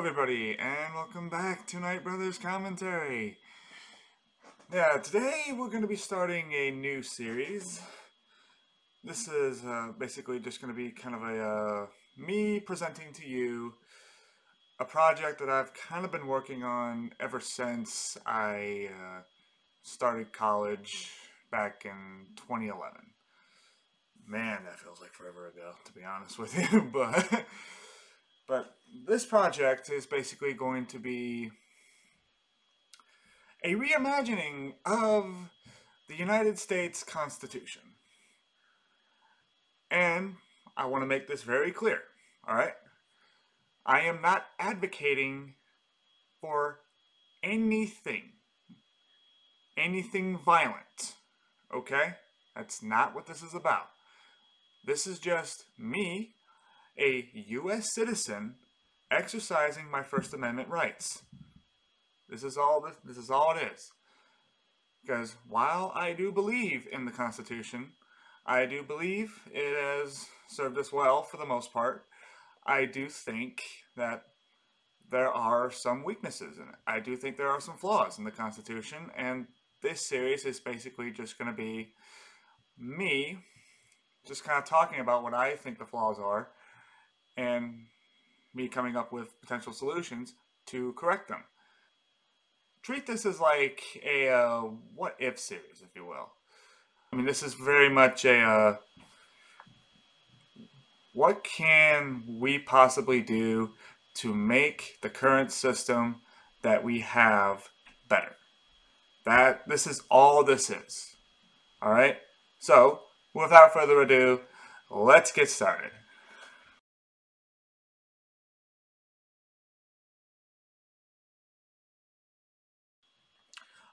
everybody, and welcome back to Night Brothers Commentary. Today we're going to be starting a new series. This is basically just going to be kind of a me presenting to you a project that I've kind of been working on ever since I started college back in 2011. Man, that feels like forever ago, to be honest with you, But this project is basically going to be a reimagining of the United States Constitution. And I want to make this very clear, alright? I am not advocating for anything violent, okay? That's not what this is about. This is just me, a U.S. citizen, exercising my First Amendment rights. This is all it is. Because while I do believe in the Constitution, I do believe it has served us well for the most part, I do think that there are some weaknesses in it. I do think there are some flaws in the Constitution, and this series is basically just going to be me just kind of talking about what I think the flaws are, and me coming up with potential solutions to correct them. Treat this as like a what-if series, if you will. I mean, this is very much a what can we possibly do to make the current system that we have better? This is all this is. Alright? So, without further ado, let's get started.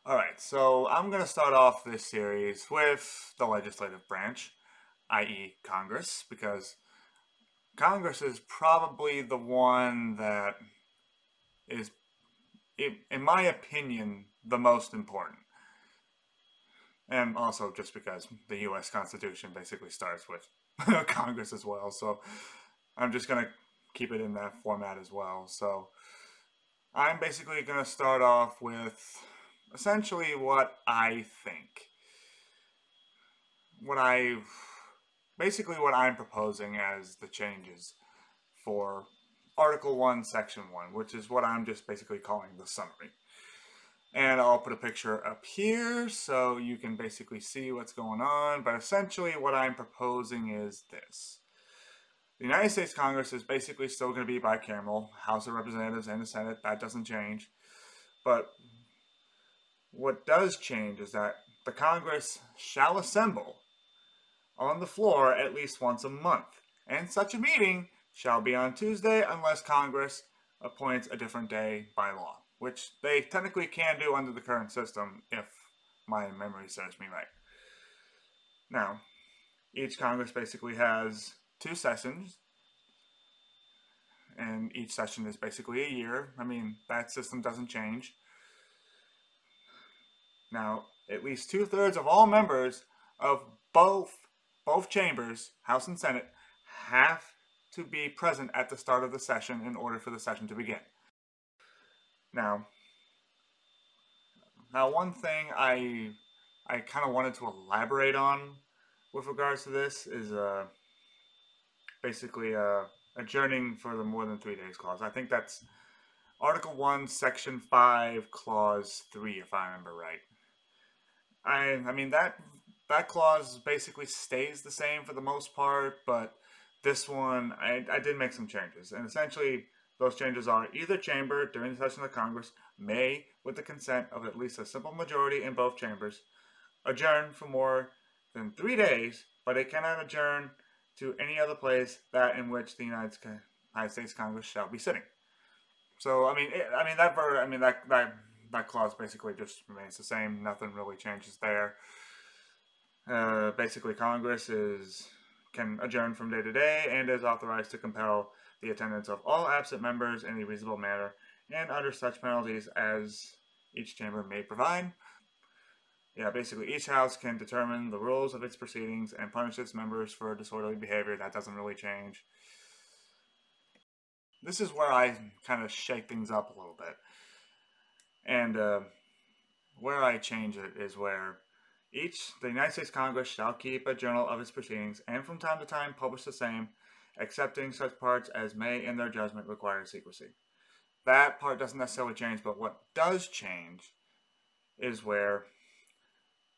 Alright, so I'm going to start off this series with the legislative branch, i.e. Congress, because Congress is probably the one that is, in my opinion, the most important. And also just because the U.S. Constitution basically starts with Congress as well, so I'm just going to keep it in that format as well. So I'm basically going to start off with essentially what I think. What I'm proposing as the changes for Article 1, Section 1, which is what I'm just basically calling the summary. And I'll put a picture up here so you can basically see what's going on, but essentially what I'm proposing is this. The United States Congress is basically still going to be bicameral, House of Representatives and the Senate. That doesn't change. But what does change is that the Congress shall assemble on the floor at least once a month, and such a meeting shall be on Tuesday unless Congress appoints a different day by law, which they technically can do under the current system if my memory serves me right. Now, each Congress basically has 2 sessions, and each session is basically a year. I mean, that system doesn't change. Now, at least 2/3 of all members of both chambers, House and Senate, have to be present at the start of the session in order for the session to begin. Now one thing I kind of wanted to elaborate on with regards to this is basically adjourning for the more than 3 days clause. I think that's Article 1, Section 5, Clause 3, if I remember right. I mean, that clause basically stays the same for the most part, but this one, I did make some changes. And essentially, those changes are either chamber during the session of Congress may, with the consent of at least a simple majority in both chambers, adjourn for more than 3 days, but it cannot adjourn to any other place that in which the United States Congress shall be sitting. So, that clause basically just remains the same. Nothing really changes there. Basically, Congress can adjourn from day to day and is authorized to compel the attendance of all absent members in a reasonable manner and under such penalties as each chamber may provide. Basically, each house can determine the rules of its proceedings and punish its members for disorderly behavior. That doesn't really change. this is where I kind of shake things up a little bit. And where I change it is where the United States Congress shall keep a journal of its proceedings, and from time to time publish the same, excepting such parts as may in their judgment require secrecy. That part doesn't necessarily change, but what does change is where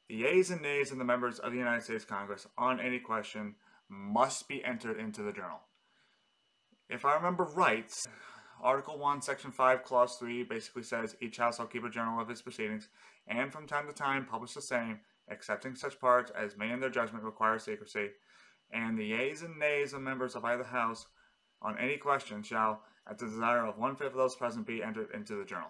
the yeas and nays of the members of the United States Congress on any question must be entered into the journal. If I remember right, Article 1, Section 5, Clause 3 basically says each house shall keep a journal of its proceedings, and from time to time publish the same, excepting such parts as may in their judgment require secrecy, and the yeas and nays of members of either house on any question shall, at the desire of 1/5 of those present, be entered into the journal.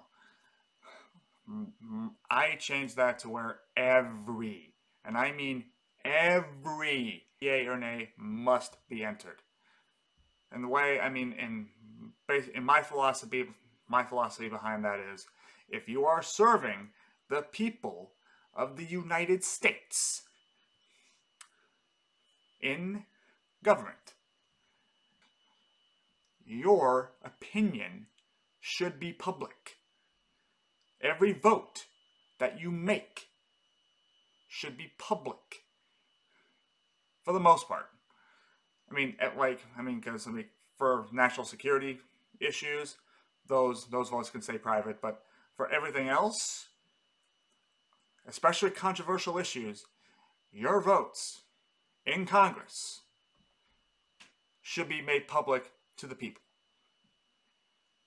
I changed that to where every, and I mean every, yea or nay must be entered. And the way, I mean, in my philosophy behind that is, if you are serving the people of the United States in government, your opinion should be public. Every vote that you make should be public, for the most part. Because for national security issues, those votes can stay private. But for everything else, especially controversial issues, your votes in Congress should be made public to the people.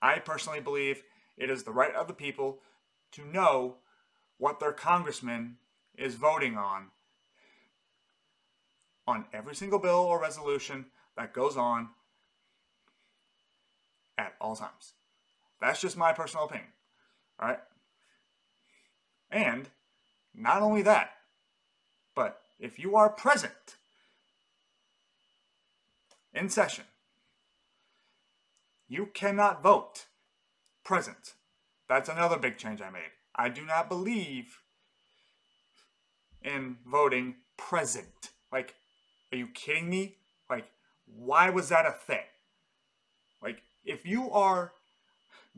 I personally believe it is the right of the people to know what their congressman is voting on every single bill or resolution that goes on at all times. That's just my personal opinion. All right? And not only that, but if you are present in session, you cannot vote present. That's another big change I made. I do not believe in voting present. Like, are you kidding me? Like, why was that a thing? Like, if you are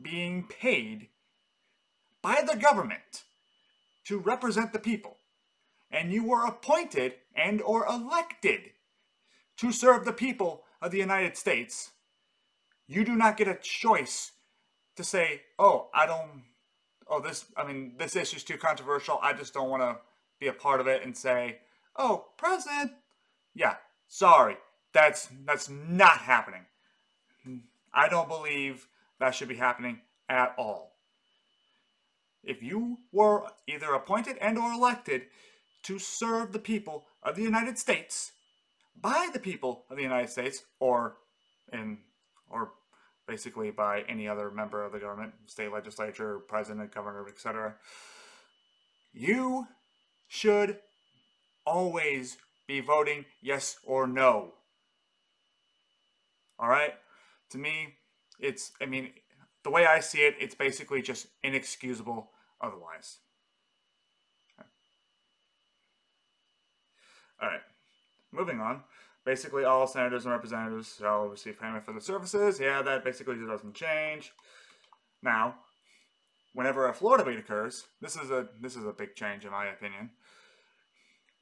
being paid by the government to represent the people, and you were appointed and or elected to serve the people of the United States, you do not get a choice to say, this issue is too controversial, I just don't want to be a part of it, and say, oh, President, yeah, sorry, that's not happening. I don't believe that should be happening at all. If you were either appointed and or elected to serve the people of the United States by the people of the United States, or basically by any other member of the government, state legislature, president, governor, etc., you should always be voting yes or no. All right? To me, the way I see it, it's basically just inexcusable otherwise. All right, moving on. Basically, all senators and representatives shall receive payment for the services. Yeah, that basically doesn't change. Now, whenever a floor debate occurs, this is a big change in my opinion.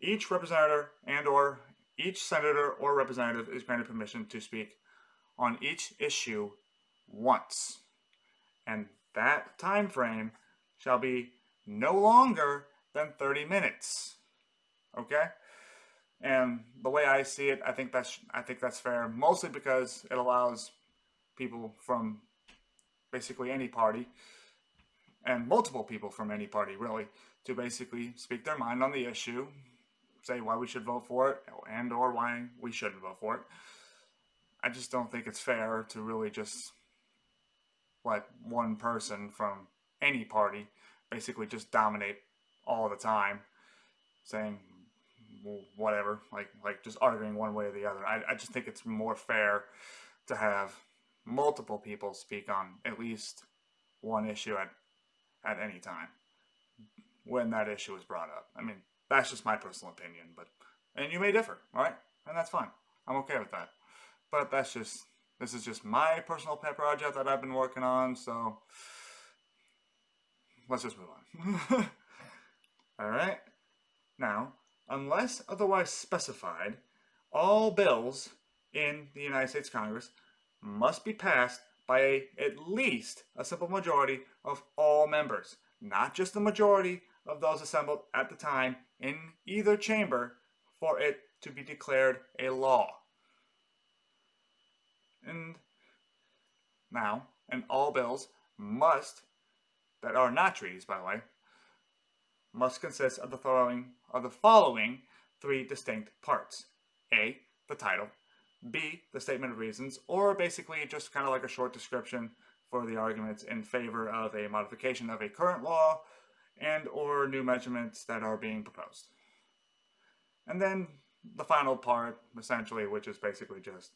Each representative and/or each senator or representative is granted permission to speak on each issue once, and that time frame shall be no longer than 30 minutes. Okay? And the way I see it, I think that's fair, mostly because it allows people from basically any party, and multiple people from any party really, to basically speak their mind on the issue, say why we should vote for it, and or why we shouldn't vote for it. I just don't think it's fair to really just let one person from any party basically just dominate all the time, saying whatever, like just arguing one way or the other. I just think it's more fair to have multiple people speak on at least one issue at any time when that issue is brought up. I mean, that's just my personal opinion, and you may differ, all right? And that's fine. I'm okay with that. But this This is just my personal pet project that I've been working on, so let's just move on. Alright, now, unless otherwise specified, all bills in the United States Congress must be passed by at least a simple majority of all members, not just the majority of those assembled at the time in either chamber for it to be declared a law. And all bills must, that are not treaties by the way, must consist of the following three distinct parts. A, the title. B, the statement of reasons, or basically just kind of like a short description for the arguments in favor of a modification of a current law and or new measurements that are being proposed. And then the final part, essentially, which is basically just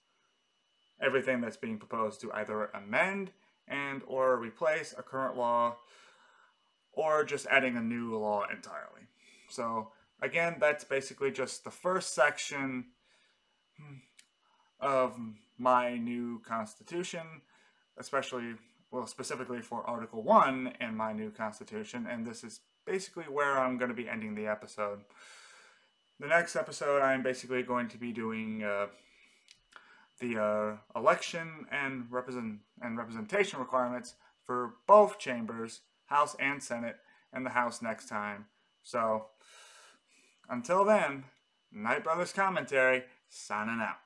everything that's being proposed to either amend and or replace a current law or just adding a new law entirely. So again, that's basically just the first section of my new constitution, specifically for Article 1 in my new constitution, and this is basically where I'm going to be ending the episode. The next episode, I'm basically going to be doing the election and representation requirements for both chambers, House and Senate, and the House next time. So, until then, Knight Brothers Commentary, signing out.